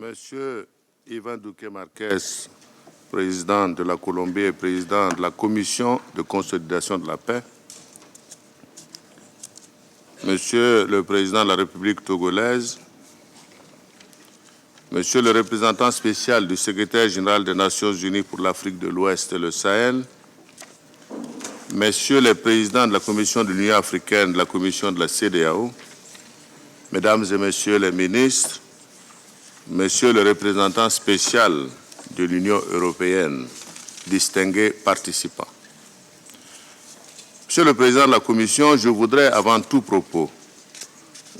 Monsieur Iván Duque Marquez, président de la Colombie et président de la Commission de consolidation de la paix, Monsieur le Président de la République togolaise, Monsieur le représentant spécial du secrétaire général des Nations Unies pour l'Afrique de l'Ouest et le Sahel, Messieurs les présidents de la Commission de l'Union africaine, de la Commission de la CEDEAO, Mesdames et Messieurs les ministres, Monsieur le représentant spécial de l'Union européenne, distingués participants. Monsieur le Président de la Commission, je voudrais avant tout propos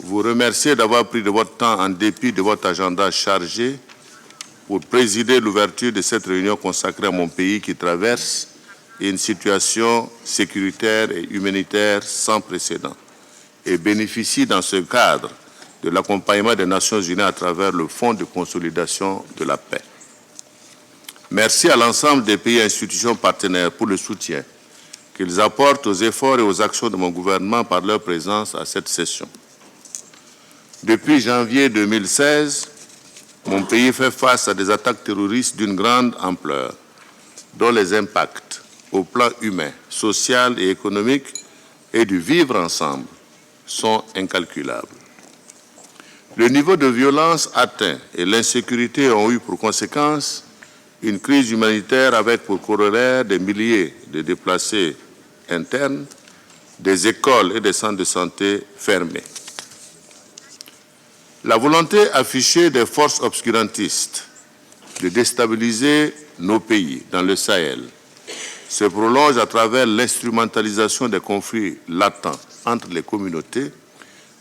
vous remercier d'avoir pris de votre temps en dépit de votre agenda chargé pour présider l'ouverture de cette réunion consacrée à mon pays qui traverse une situation sécuritaire et humanitaire sans précédent et bénéficie dans ce cadre de l'accompagnement des Nations Unies à travers le Fonds de consolidation de la paix. Merci à l'ensemble des pays et institutions partenaires pour le soutien qu'ils apportent aux efforts et aux actions de mon gouvernement par leur présence à cette session. Depuis janvier 2016, mon pays fait face à des attaques terroristes d'une grande ampleur, dont les impacts au plan humain, social et économique et du vivre ensemble sont incalculables. Le niveau de violence atteint et l'insécurité ont eu pour conséquence une crise humanitaire avec pour corollaire des milliers de déplacés internes, des écoles et des centres de santé fermés. La volonté affichée des forces obscurantistes de déstabiliser nos pays dans le Sahel se prolonge à travers l'instrumentalisation des conflits latents entre les communautés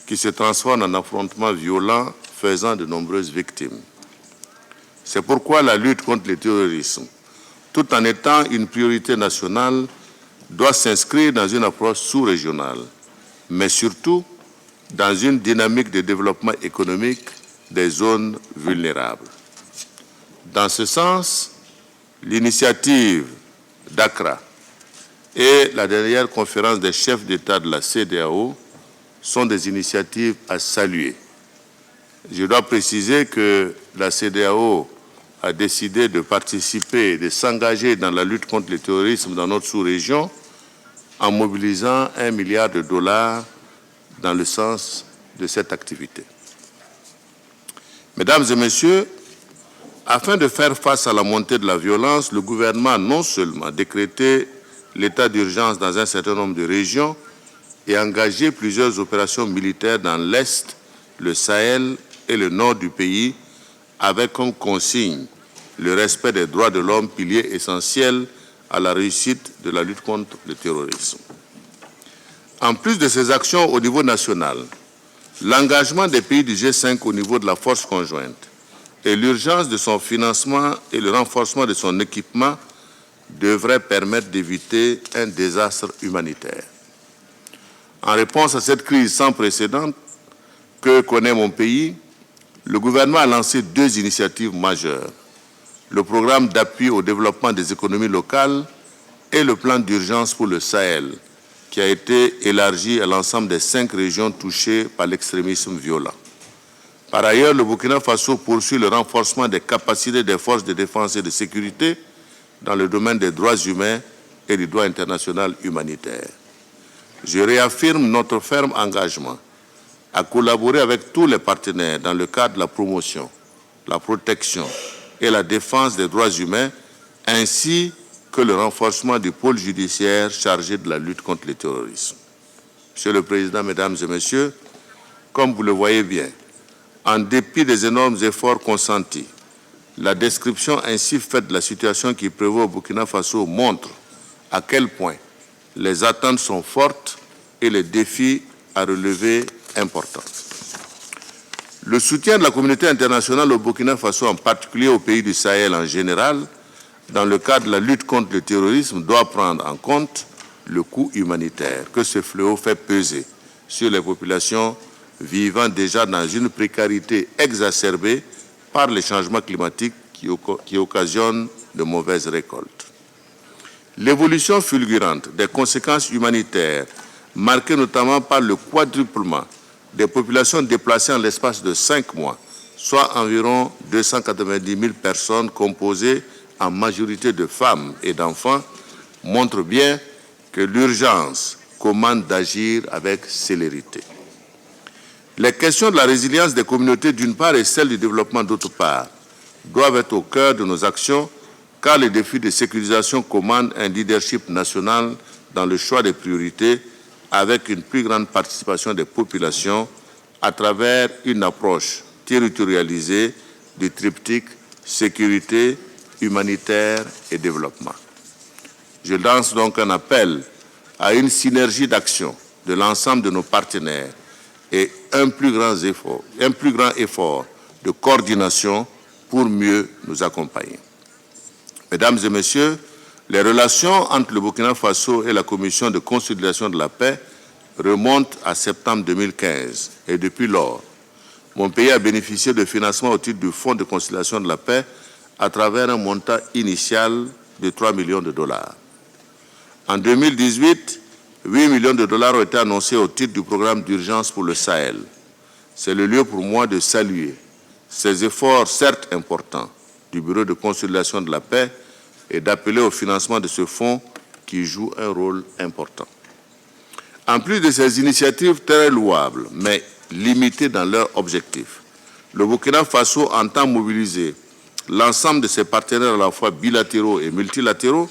qui se transforment en affrontements violents faisant de nombreuses victimes. C'est pourquoi la lutte contre le terrorisme, tout en étant une priorité nationale, doit s'inscrire dans une approche sous-régionale, mais surtout dans une dynamique de développement économique des zones vulnérables. Dans ce sens, l'initiative d'Accra et la dernière conférence des chefs d'État de la CEDEAO sont des initiatives à saluer. Je dois préciser que la CEDEAO a décidé de participer, de s'engager dans la lutte contre le terrorisme dans notre sous-région en mobilisant $1 milliard dans le sens de cette activité. Mesdames et Messieurs, afin de faire face à la montée de la violence, le gouvernement a non seulement décrété l'état d'urgence dans un certain nombre de régions et engagé plusieurs opérations militaires dans l'Est, le Sahel et le nord du pays, avec comme consigne le respect des droits de l'homme, pilier essentiel à la réussite de la lutte contre le terrorisme. En plus de ces actions au niveau national, l'engagement des pays du G5 au niveau de la force conjointe et l'urgence de son financement et le renforcement de son équipement devraient permettre d'éviter un désastre humanitaire. En réponse à cette crise sans précédent que connaît mon pays, le gouvernement a lancé 2 initiatives majeures: le programme d'appui au développement des économies locales et le plan d'urgence pour le Sahel, qui a été élargi à l'ensemble des 5 régions touchées par l'extrémisme violent. Par ailleurs, le Burkina Faso poursuit le renforcement des capacités des forces de défense et de sécurité dans le domaine des droits humains et du droit international humanitaire. Je réaffirme notre ferme engagement à collaborer avec tous les partenaires dans le cadre de la promotion, la protection et la défense des droits humains, ainsi que le renforcement du pôle judiciaire chargé de la lutte contre le terrorisme. Monsieur le Président, Mesdames et Messieurs, comme vous le voyez bien, en dépit des énormes efforts consentis, la description ainsi faite de la situation qui prévaut au Burkina Faso montre à quel point les attentes sont fortes et les défis à relever importants. Le soutien de la communauté internationale au Burkina Faso, en particulier aux pays du Sahel en général, dans le cadre de la lutte contre le terrorisme, doit prendre en compte le coût humanitaire que ce fléau fait peser sur les populations vivant déjà dans une précarité exacerbée par les changements climatiques qui occasionnent de mauvaises récoltes. L'évolution fulgurante des conséquences humanitaires, marquée notamment par le quadruplement des populations déplacées en l'espace de 5 mois, soit environ 290 000 personnes composées en majorité de femmes et d'enfants, montre bien que l'urgence commande d'agir avec célérité. Les questions de la résilience des communautés d'une part et celles du développement d'autre part doivent être au cœur de nos actions car les défis de sécurisation commandent un leadership national dans le choix des priorités avec une plus grande participation des populations à travers une approche territorialisée du triptyque sécurité, humanitaire et développement. Je lance donc un appel à une synergie d'action de l'ensemble de nos partenaires et un plus grand effort de coordination pour mieux nous accompagner. Mesdames et messieurs, les relations entre le Burkina Faso et la Commission de consolidation de la paix remontent à septembre 2015 et depuis lors, mon pays a bénéficié de financement au titre du Fonds de conciliation de la paix à travers un montant initial de 3 millions de dollars. En 2018, 8 millions de dollars ont été annoncés au titre du programme d'urgence pour le Sahel. C'est le lieu pour moi de saluer ces efforts, certes importants, du Bureau de consolidation de la paix et d'appeler au financement de ce fonds qui joue un rôle important. En plus de ces initiatives très louables, mais limitées dans leur objectif, le Burkina Faso entend mobiliser l'ensemble de ses partenaires à la fois bilatéraux et multilatéraux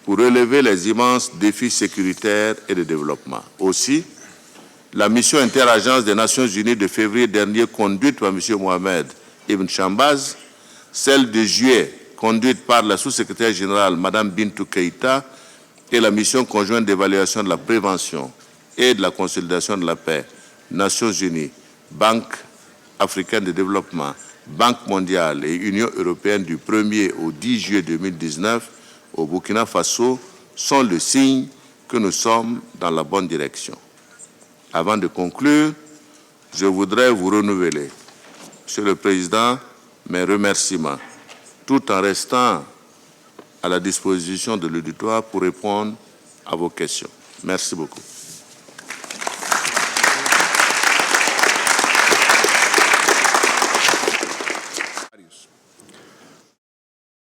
pour relever les immenses défis sécuritaires et de développement. Aussi, la mission interagence des Nations Unies de février dernier conduite par M. Mohamed Ibn Chambaz, celle de juillet conduite par la sous-secrétaire générale Mme Bintou Keïta et la mission conjointe d'évaluation de la prévention et de la consolidation de la paix, Nations Unies, Banque africaine de développement, Banque mondiale et Union européenne du 1er au 10 juillet 2019 au Burkina Faso sont le signe que nous sommes dans la bonne direction. Avant de conclure, je voudrais vous renouveler, Monsieur le Président, mes remerciements, tout en restant à la disposition de l'auditoire pour répondre à vos questions. Merci beaucoup.